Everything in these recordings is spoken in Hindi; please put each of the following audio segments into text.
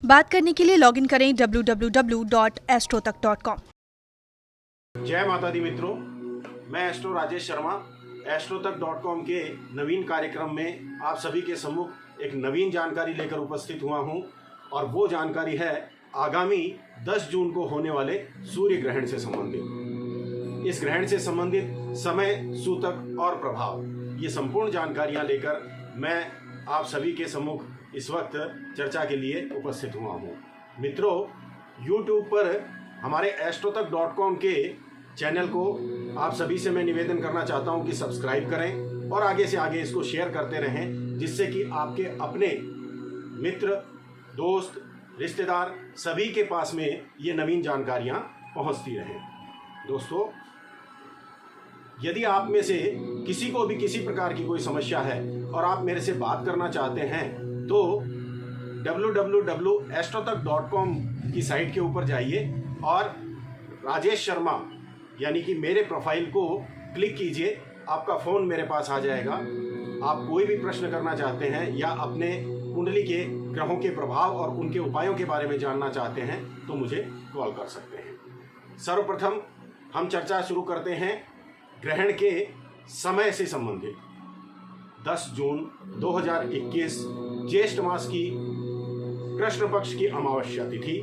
बात करने के लिए लॉगिन करें www.astrotak.com। जय माता दी मित्रों, मैं एस्ट्रो राजेश शर्मा astrotak.com के नवीन कार्यक्रम में आप सभी के सम्मुख एक नवीन जानकारी लेकर उपस्थित हुआ हूं और वो जानकारी है आगामी 10 जून को होने वाले सूर्य ग्रहण से संबंधित। इस ग्रहण से संबंधित समय, सूतक और प्रभाव, ये संपूर्ण जानकारियां लेकर मैं आप सभी के सम्मुख इस वक्त चर्चा के लिए उपस्थित हुआ हूँ। मित्रों, YouTube पर हमारे astrotak.com के चैनल को आप सभी से मैं निवेदन करना चाहता हूँ कि सब्सक्राइब करें और आगे से आगे इसको शेयर करते रहें, जिससे कि आपके अपने मित्र, दोस्त, रिश्तेदार सभी के पास में ये नवीन जानकारियाँ पहुँचती रहें। दोस्तों, यदि आप में से किसी को भी किसी प्रकार की कोई समस्या है और आप मेरे से बात करना चाहते हैं तो www.astrotak.com की साइट के ऊपर जाइए और राजेश शर्मा यानी कि मेरे प्रोफाइल को क्लिक कीजिए। आपका फ़ोन मेरे पास आ जाएगा। आप कोई भी प्रश्न करना चाहते हैं या अपने कुंडली के ग्रहों के प्रभाव और उनके उपायों के बारे में जानना चाहते हैं तो मुझे कॉल कर सकते हैं। सर्वप्रथम हम चर्चा शुरू करते हैं ग्रहण के समय से संबंधित। 10 जून 2021 ज्येष्ठ मास की कृष्ण पक्ष की अमावस्या तिथि,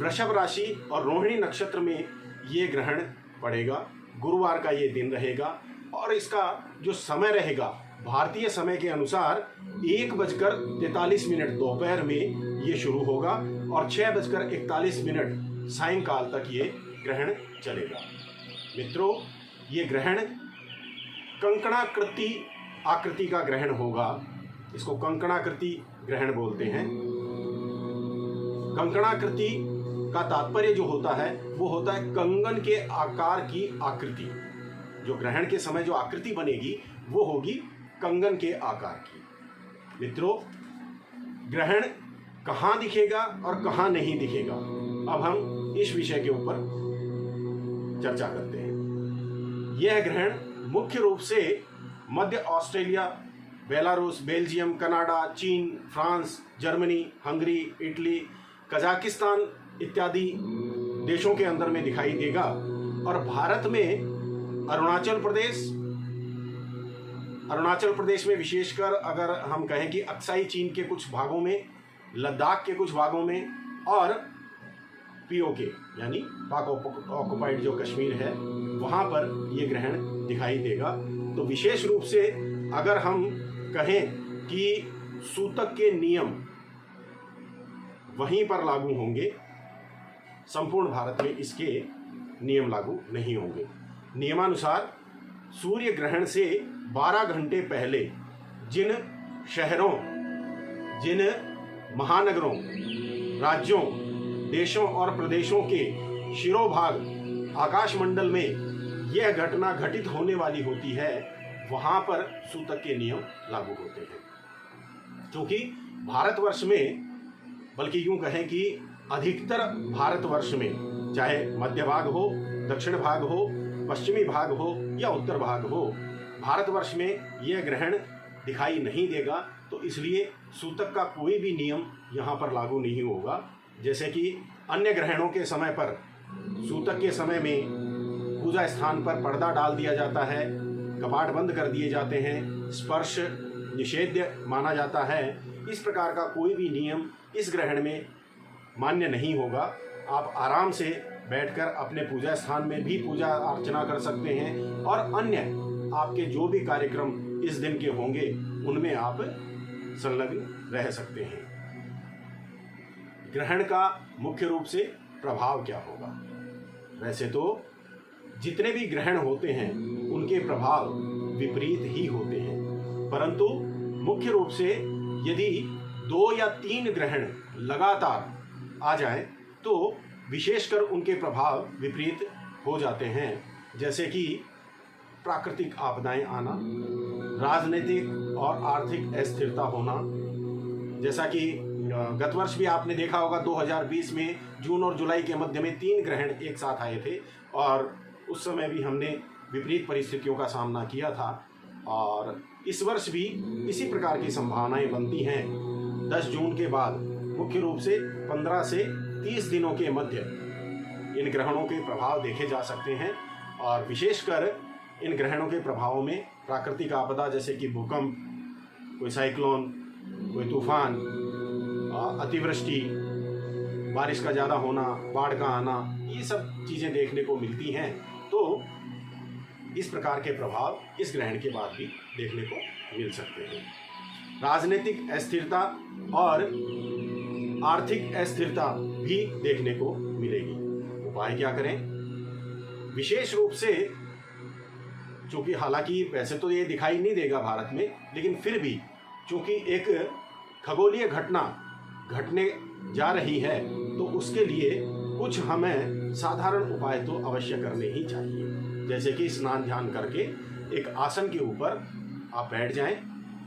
वृषभ राशि और रोहिणी नक्षत्र में ये ग्रहण पड़ेगा। गुरुवार का ये दिन रहेगा और इसका जो समय रहेगा भारतीय समय के अनुसार 1:43 दोपहर में ये शुरू होगा और 6:41 सायंकाल तक ये ग्रहण चलेगा। मित्रों, ये ग्रहण कंकणाकृति आकृति का ग्रहण होगा। इसको कंकणाकृति ग्रहण बोलते हैं। कंकणाकृति का तात्पर्य जो होता है वो होता है कंगन के आकार की आकृति। जो ग्रहण के समय जो आकृति बनेगी वो होगी कंगन के आकार की। मित्रों, ग्रहण कहाँ दिखेगा और कहाँ नहीं दिखेगा, अब हम इस विषय के ऊपर चर्चा करते हैं। यह ग्रहण मुख्य रूप से मध्य ऑस्ट्रेलिया, बेलारूस, बेल्जियम, कनाडा, चीन, France, Germany, Hungary, Italy, Kazakhstan इत्यादि देशों के अंदर में दिखाई देगा और भारत में अरुणाचल प्रदेश में विशेषकर अगर हम कहें कि अक्साई चीन के कुछ भागों में, लद्दाख के कुछ भागों में और पीओके यानी पाक ऑक्युपाइड जो कश्मीर है वहाँ पर ये ग्रहण दिखाई देगा। तो विशेष रूप से अगर हम कहें कि सूतक के नियम वहीं पर लागू होंगे, संपूर्ण भारत में इसके नियम लागू नहीं होंगे। नियमानुसार सूर्य ग्रहण से 12 घंटे पहले जिन शहरों, जिन महानगरों, राज्यों, देशों और प्रदेशों के शिरोभाग आकाशमंडल में यह घटना घटित होने वाली होती है, वहाँ पर सूतक के नियम लागू होते हैं। क्योंकि भारतवर्ष में, बल्कि यूँ कहें कि अधिकतर भारतवर्ष में, चाहे मध्य भाग हो, दक्षिण भाग हो, पश्चिमी भाग हो या उत्तर भाग हो, भारतवर्ष में यह ग्रहण दिखाई नहीं देगा। तो इसलिए सूतक का कोई भी नियम यहाँ पर लागू नहीं होगा। जैसे कि अन्य ग्रहणों के समय पर सूतक के समय में पूजा स्थान पर पर्दा डाल दिया जाता है, कपाट बंद कर दिए जाते हैं, स्पर्श निषेध्य माना जाता है। इस प्रकार का कोई भी नियम इस ग्रहण में मान्य नहीं होगा। आप आराम से बैठकर अपने पूजा स्थान में भी पूजा अर्चना कर सकते हैं और अन्य आपके जो भी कार्यक्रम इस दिन के होंगे उनमें आप संलग्न रह सकते हैं। ग्रहण का मुख्य रूप से प्रभाव क्या होगा? वैसे तो जितने भी ग्रहण होते हैं उनके प्रभाव विपरीत ही होते हैं, परंतु मुख्य रूप से यदि 2 या 3 ग्रहण लगातार आ जाएं तो विशेषकर उनके प्रभाव विपरीत हो जाते हैं। जैसे कि प्राकृतिक आपदाएं आना, राजनीतिक और आर्थिक अस्थिरता होना। जैसा कि गत वर्ष भी आपने देखा होगा 2020 में जून और जुलाई के मध्य में 3 ग्रहण एक साथ आए थे और उस समय भी हमने विपरीत परिस्थितियों का सामना किया था। और इस वर्ष भी इसी प्रकार की संभावनाएं बनती हैं। 10 जून के बाद मुख्य रूप से 15 से 30 दिनों के मध्य इन ग्रहणों के प्रभाव देखे जा सकते हैं। और विशेषकर इन ग्रहणों के प्रभावों में प्राकृतिक आपदा जैसे कि भूकंप, कोई साइक्लोन, कोई तूफान, अतिवृष्टि, बारिश का ज़्यादा होना, बाढ़ का आना, ये सब चीज़ें देखने को मिलती हैं। तो इस प्रकार के प्रभाव इस ग्रहण के बाद भी देखने को मिल सकते हैं। राजनीतिक अस्थिरता और आर्थिक अस्थिरता भी देखने को मिलेगी। उपाय क्या करें? विशेष रूप से, चूंकि हालांकि वैसे तो ये दिखाई नहीं देगा भारत में, लेकिन फिर भी चूंकि एक खगोलीय घटना घटने जा रही है, तो उसके लिए कुछ हमें साधारण उपाय तो अवश्य करने ही चाहिए। जैसे कि स्नान ध्यान करके एक आसन के ऊपर आप बैठ जाएं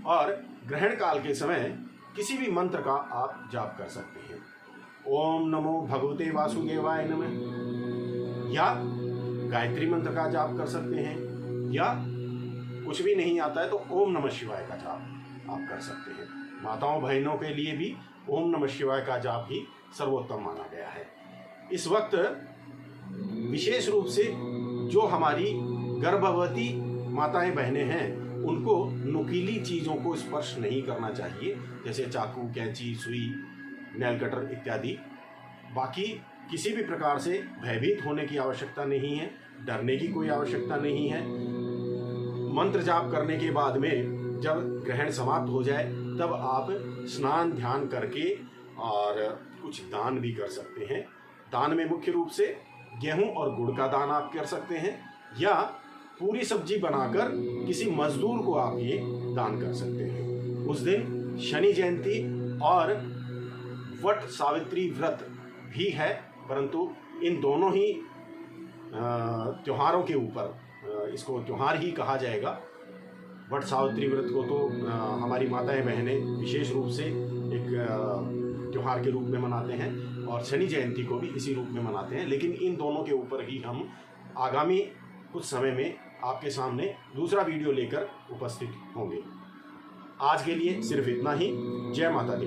और ग्रहण काल के समय किसी भी मंत्र का आप जाप कर सकते हैं। ओम नमो भगवते वासुदेवाय नमः, या गायत्री मंत्र का जाप कर सकते हैं, या कुछ भी नहीं आता है तो ओम नमः शिवाय का जाप आप कर सकते हैं। माताओं बहनों के लिए भी ओम नमः शिवाय का जाप ही सर्वोत्तम माना गया है। इस वक्त विशेष रूप से जो हमारी गर्भवती माताएं बहनें हैं, उनको नुकीली चीज़ों को स्पर्श नहीं करना चाहिए, जैसे चाकू, कैंची, सुई, नेल कटर इत्यादि। बाकी किसी भी प्रकार से भयभीत होने की आवश्यकता नहीं है, डरने की कोई आवश्यकता नहीं है। मंत्र जाप करने के बाद में जब ग्रहण समाप्त हो जाए तब आप स्नान ध्यान करके और कुछ दान भी कर सकते हैं। दान में मुख्य रूप से गेहूं और गुड़ का दान आप कर सकते हैं, या पूरी सब्जी बनाकर किसी मजदूर को आप ये दान कर सकते हैं। उस दिन शनि जयंती और वट सावित्री व्रत भी है, परंतु इन दोनों ही त्योहारों के ऊपर इसको त्यौहार ही कहा जाएगा। वट सावित्री व्रत को तो हमारी माताएं बहनें विशेष रूप से एक त्यौहार के रूप में मनाते हैं, और शनि जयंती को भी इसी रूप में मनाते हैं। लेकिन इन दोनों के ऊपर ही हम आगामी कुछ समय में आपके सामने दूसरा वीडियो लेकर उपस्थित होंगे। आज के लिए सिर्फ इतना ही। जय माता दी।